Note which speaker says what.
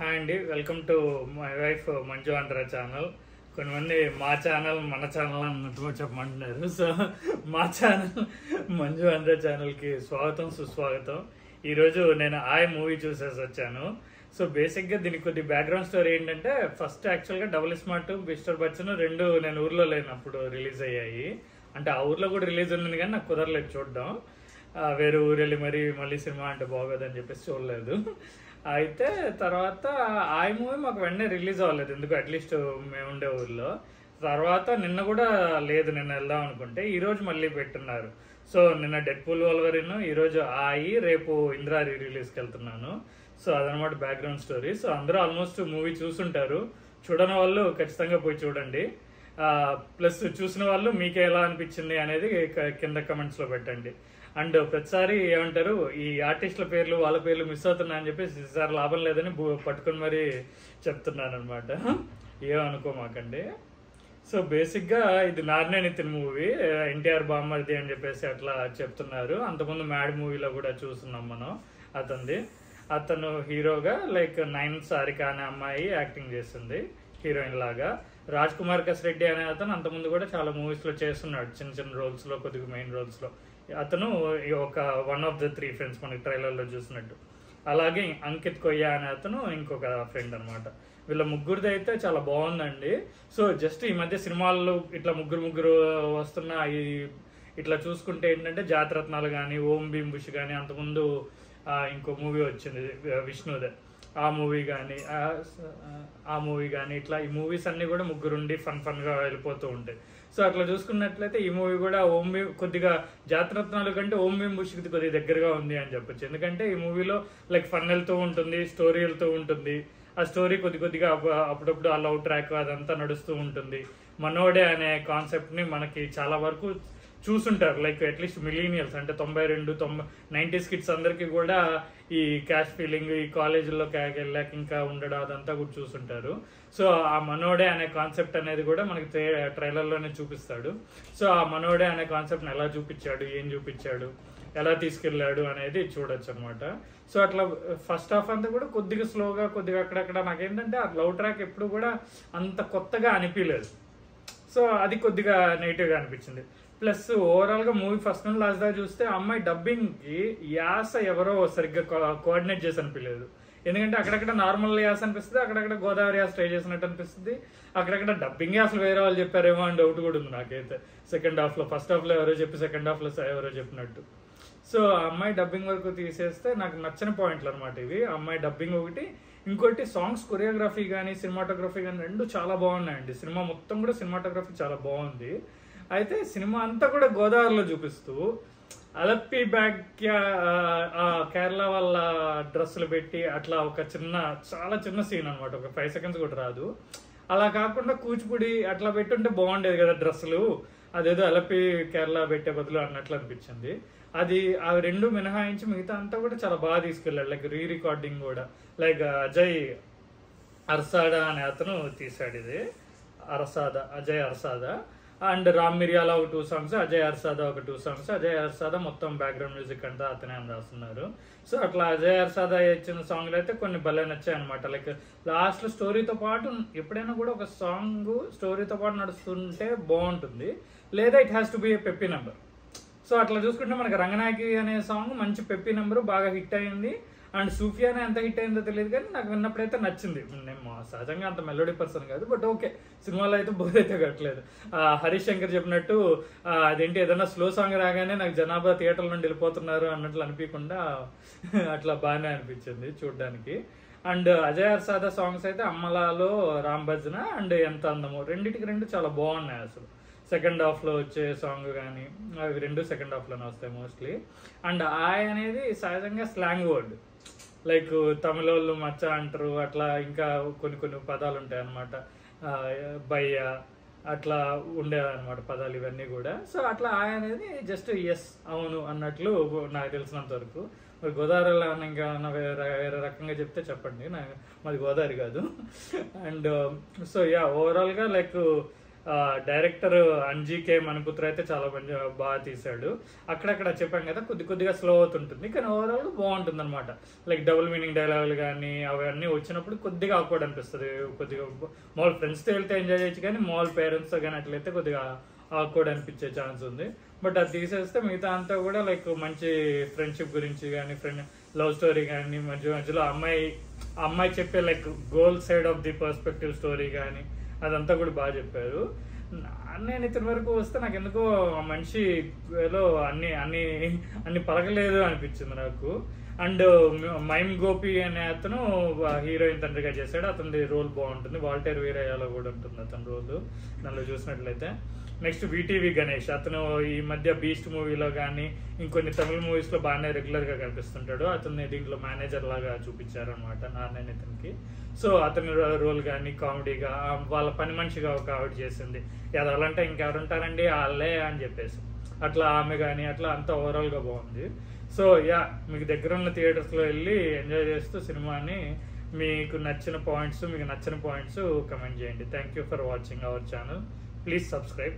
Speaker 1: Hi అండి, welcome to my wife Manju Andhra channel. కొంతమంది మా ఛానల్ మన ఛానల్ అన్నట్టు చెప్పమంటున్నారు. సో మా ఛానల్ మంజు ఆంధ్ర ఛానల్కి స్వాగతం సుస్వాగతం. ఈరోజు నేను మూవీ చూసేసి వచ్చాను. సో బేసిక్గా దీనికి కొద్ది బ్యాక్గ్రౌండ్ స్టోరీ ఏంటంటే, ఫస్ట్ యాక్చువల్గా డబుల్ స్మార్ట్ మిస్టర్ బచ్చన్ రెండు నేను ఊర్లో లేనప్పుడు రిలీజ్ అయ్యాయి. అంటే ఆ ఊర్లో కూడా రిలీజ్ ఉంది కానీ నాకు కుదరలేదు చూడడం. వేరే ఊరు వెళ్ళి మళ్ళీ సినిమా అంటే బాగోదని చెప్పేసి చూడలేదు. అయితే తర్వాత ఆ మూవీ మాకు వెంటనే రిలీజ్ అవ్వలేదు, ఎందుకు అట్లీస్ట్ మేము ఉండే ఊర్లో. తర్వాత నిన్న కూడా లేదు, నిన్న వెళ్దాం అనుకుంటే ఈరోజు మళ్ళీ పెట్టున్నారు. సో నిన్న డెడ్ పూల్ వల్వరిన్, ఈరోజు రేపు ఇంద్రా రిలీజ్కి వెళ్తున్నాను. సో అదనమాట బ్యాక్గ్రౌండ్ స్టోరీ. సో అందరూ ఆల్మోస్ట్ మూవీ చూసుంటారు, చూడని వాళ్ళు ఖచ్చితంగా పోయి చూడండి. ప్లస్ చూసిన వాళ్ళు మీకు ఎలా అనిపించింది అనేది కింద కమెంట్స్లో పెట్టండి. అండ్ ప్రతిసారి ఏమంటారు, ఈ ఆర్టిస్టుల పేర్లు వాళ్ళ పేర్లు మిస్ అవుతున్నాయని చెప్పేసి ఈసారి లాభం లేదని పట్టుకొని మరీ చెప్తున్నాను అనమాట. ఏమనుకోమాకండి. సో బేసిక్గా ఇది నార్నే నితిన్ మూవీ, ఎన్టీఆర్ బామ్మర్ది అని చెప్పేసి అట్లా చెప్తున్నారు. అంతకుముందు మ్యాడ్ మూవీలో కూడా చూస్తున్నాం మనం అతను హీరోగా లైక్ నైన్ సారిక అనే అమ్మాయి యాక్టింగ్ చేస్తుంది హీరోయిన్ లాగా. రాజ్ కుమార్ కసిరెడ్డి అనే అతను అంతకుముందు కూడా చాలా మూవీస్లో చేస్తున్నాడు, చిన్న చిన్న రోల్స్లో, కొద్దిగా మెయిన్ రోల్స్లో. అతను ఒక 1 of the 3 ఫ్రెండ్స్ మనకి ట్రైలర్లో చూసినట్టు. అలాగే అంకిత్ కొయ్య అనే అతను ఇంకొక ఫ్రెండ్ అనమాట. వీళ్ళ ముగ్గురిది అయితే చాలా బాగుందండి. సో జస్ట్ ఈ మధ్య సినిమాల్లో ఇట్లా ముగ్గురు వస్తున్న ఇట్లా చూసుకుంటే ఏంటంటే, జాతరత్నాలు కానీ, ఓం భీమ్ బుష్ కానీ, అంతకుముందు ఇంకో మూవీ వచ్చింది విష్ణుదే, ఆ మూవీ కానీ ఇట్లా ఈ మూవీస్ అన్ని కూడా ముగ్గురుండి ఫన్గా వెళ్ళిపోతూ ఉంటాయి. సో అట్లా చూసుకున్నట్లయితే ఈ మూవీ కూడా కొద్దిగా జాతరత్నాలు కంటే ఓం భీమ్ బుష్కి కొద్దిగా దగ్గరగా ఉంది అని చెప్పొచ్చు. ఎందుకంటే ఈ మూవీలో లైక్ ఫన్ వెళ్తూ ఉంటుంది, స్టోరీ వెళ్తూ ఉంటుంది. ఆ స్టోరీ కొద్దిగా అప్పుడప్పుడు ఆ లవ్ ట్రాక్ అదంతా నడుస్తూ ఉంటుంది. మనోడే అనే కాన్సెప్ట్ ని మనకి చాలా వరకు చూసుంటారు, లైక్ అట్లీస్ట్ మిలీనియల్స్ అంటే 90s కిడ్స్ అందరికి కూడా ఈ క్యాష్ ఫీలింగ్, ఈ కాలేజీలో వెళ్ళాక ఇంకా ఉండడం అదంతా కూడా చూసుంటారు. సో ఆ మనోడే అనే కాన్సెప్ట్ అనేది కూడా మనకి ట్రైలర్లోనే చూపిస్తాడు. సో ఆ మనోడే అనే కాన్సెప్ట్ని ఎలా చూపించాడు, ఏం చూపించాడు, ఎలా తీసుకెళ్ళాడు అనేది చూడొచ్చు అనమాట. సో అట్లా ఫస్ట్ హాఫ్ అంతా కూడా కొద్దిగా స్లోగా, కొద్దిగా అక్కడక్కడ నాకేంటంటే ఆ లవ్ ట్రాక్ ఎప్పుడు కూడా అంత కొత్తగా అనిపించలేదు. సో అది కొద్దిగా నెగిటివ్గా అనిపించింది. ప్లస్ ఓవరాల్గా మూవీ ఫస్ట్ నుండి లాస్ట్ దాకా చూస్తే అమ్మాయి డబ్బింగ్కి యాస ఎవరో సరిగ్గా కోఆర్డినేట్ చేసి అనిపించలేదు. ఎందుకంటే అక్కడక్కడ నార్మల్ యాస అనిపిస్తుంది, అక్కడక్కడ గోదావరి యాస ట్రై చేసినట్టు అనిపిస్తుంది, అక్కడక్కడ డబ్బింగ్ అసలు వేరే వాళ్ళు చెప్పారేమో అని డౌట్ కూడా ఉంది నాకైతే. సెకండ్ హాఫ్లో, ఫస్ట్ హాఫ్లో ఎవరో చెప్పి సెకండ్ హాఫ్లో ఎవరో చెప్పినట్టు. సో అమ్మాయి డబ్బింగ్ వరకు తీసేస్తే నాకు నచ్చిన పాయింట్లు అనమాట ఇవి. అమ్మాయి డబ్బింగ్ ఒకటి, ఇంకోటి సాంగ్స్ కొరియోగ్రఫీ కానీ సినిమాటోగ్రఫీ కానీ రెండు చాలా బాగున్నాయండి. సినిమా మొత్తం కూడా సినిమాటోగ్రఫీ చాలా బాగుంది. అయితే సినిమా అంతా కూడా గోదావరిలో చూపిస్తూ అలప్పి బ్యాగ్ కేరళ వాళ్ళ డ్రెస్సులు పెట్టి అట్లా ఒక చాలా చిన్న సీన్ అనమాట, ఒక 5 seconds కూడా రాదు. అలా కాకుండా కూచిపూడి అట్లా పెట్టుంటే బాగుండేది కదా డ్రెస్సులు, అదేదో అలప్పి కేరళ పెట్టే బదులు అన్నట్లు అనిపించింది. అవి రెండు మినహాయించి మిగతా అంతా కూడా చాలా బాగా తీసుకెళ్ళాడు. లైక్ రికార్డింగ్ కూడా లైక్ అజయ్ అర్సాడా అనే అతను తీశాడు ఇది. అజయ్ అర్సాదా అండ్ రామ్ మిరియాల ఒక 2 songs, అజయ్ అర్సాదా ఒక 2 songs. అజయ్ అర్సాదా మొత్తం బ్యాక్గ్రౌండ్ మ్యూజిక్ అంతా అతనే రాస్తున్నారు. సో అట్లా అజయ్ అర్సాదా ఇచ్చిన సాంగ్లు అయితే కొన్ని భలే నచ్చాయి అనమాట. లైక్ లాస్ట్ లో స్టోరీతో పాటు ఎప్పుడైనా కూడా ఒక సాంగ్ స్టోరీతో పాటు నడుస్తుంటే బాగుంటుంది, లేదా it has to be A peppy number. So అట్లా చూసుకుంటే మనకి రంగనాయకి అనే సాంగ్ మంచి పెప్పీ నెంబర్, బాగా హిట్ అయింది. అండ్ సూఫియానే ఎంత హిట్ అయిందో తెలియదు కానీ నాకు విన్నప్పుడైతే నచ్చింది. నేను సహజంగా అంత మెలోడీ పర్సన్ కాదు, బట్ ఓకే, సినిమాలో అయితే బోర్ అయితే కట్టలేదు. హరీష్ శంకర్ చెప్పినట్టు అదేంటి ఏదైనా స్లో సాంగ్ రాగానే నాకు జనాభా థియేటర్ల నుండి వెళ్ళిపోతున్నారు అన్నట్లు అనిపించకుండా అట్లా బాగానే అనిపించింది చూడడానికి. అండ్ అజయ్ అర్సాదా సాంగ్స్ అయితే అమ్మలాలో, రామ్ భజన అండ్ ఎంత అందమో, రెండు చాలా బాగున్నాయి అసలు. సెకండ్ హాఫ్లో వచ్చే సాంగ్ కానీ అవి రెండు సెకండ్ హాఫ్లోనే వస్తాయి మోస్ట్లీ. అండ్ అనేది సహజంగా స్లాంగ్ వర్డ్, లైక్ తమిళ వాళ్ళు మచ్చ అంటారు, అట్లా ఇంకా కొన్ని పదాలు ఉంటాయి అనమాట, బయ్య అట్లా ఉండేవన్నమాట పదాలు ఇవన్నీ కూడా. సో అట్లా అనేది జస్ట్ ఎస్ అవును అన్నట్లు నాకు తెలిసినంత వరకు. మరి గోదావరిలో ఇంకా వేరే రకంగా చెప్తే చెప్పండి, మాది గోదావరి కాదు. అండ్ సో ఓవరాల్గా లైక్ డైరెక్టర్ అంజీకే మణిపుత్ర అయితే చాలా బాగా తీశాడు. అక్కడక్కడ చెప్పాం కదా కొద్దిగా స్లో అవుతుంటుంది, కానీ ఓవరాల్ బాగుంటుంది అనమాట. లైక్ డబుల్ మీనింగ్ డైలాగులు కానీ అవన్నీ వచ్చినప్పుడు కొద్దిగా ఆక్వర్డ్ అనిపిస్తుంది. కొద్దిగా మామూలు ఫ్రెండ్స్తో వెళ్తే ఎంజాయ్ చేయొచ్చు, కానీ మామూలు పేరెంట్స్తో కానీ అట్లయితే కొద్దిగా ఆక్వర్డ్ అనిపించే ఛాన్స్ ఉంది. బట్ అది తీసేస్తే మిగతా అంతా కూడా లైక్ మంచి ఫ్రెండ్షిప్ గురించి కానీ లవ్ స్టోరీ కానీ మధ్యలో అమ్మాయి చెప్పే like goal side of the perspective story కానీ అదంతా కూడా బాగా చెప్పారు. నేను ఇతని వరకు వస్తే నాకు ఎందుకో మనిషి ఏదో అన్ని పలకలేదు అనిపించింది నాకు. అండ్ మైమ్ గోపి అనే అతను హీరోయిన్ తండ్రిగా చేశాడు. అతని రోల్ బాగుంటుంది. వాల్టర్ వీరయ్యలో కూడా ఉంటుంది అతని రోల్ దానిలో చూసినట్లయితే. నెక్స్ట్ విటీవీ గణేష్, అతను ఈ మధ్య బీస్ట్ మూవీలో కానీ ఇంకొన్ని తమిళ మూవీస్ లో బాగానే రెగ్యులర్ గా కనిపిస్తుంటాడు. అతన్ని దీంట్లో మేనేజర్ లాగా చూపించారు అనమాట నారాయణ ఇతనికి. సో అతని రోల్ కానీ కామెడీగా వాళ్ళ పని మనిషిగా ఒక ఆవిడ చేసింది, ఎదవాలంటే ఇంకెవరుంటారండి వాళ్ళే అని చెప్పేసి అట్లా ఆమె కానీ అట్లా అంతా ఓవరాల్ గా బాగుంది. సో మీకు దగ్గర ఉన్న థియేటర్స్ లో వెళ్ళి ఎంజాయ్ చేస్తూ సినిమాని మీకు నచ్చిన పాయింట్స్ మీకు నచ్చిన పాయింట్స్ కమెంట్ చేయండి. Thank you for watching our channel. Please subscribe.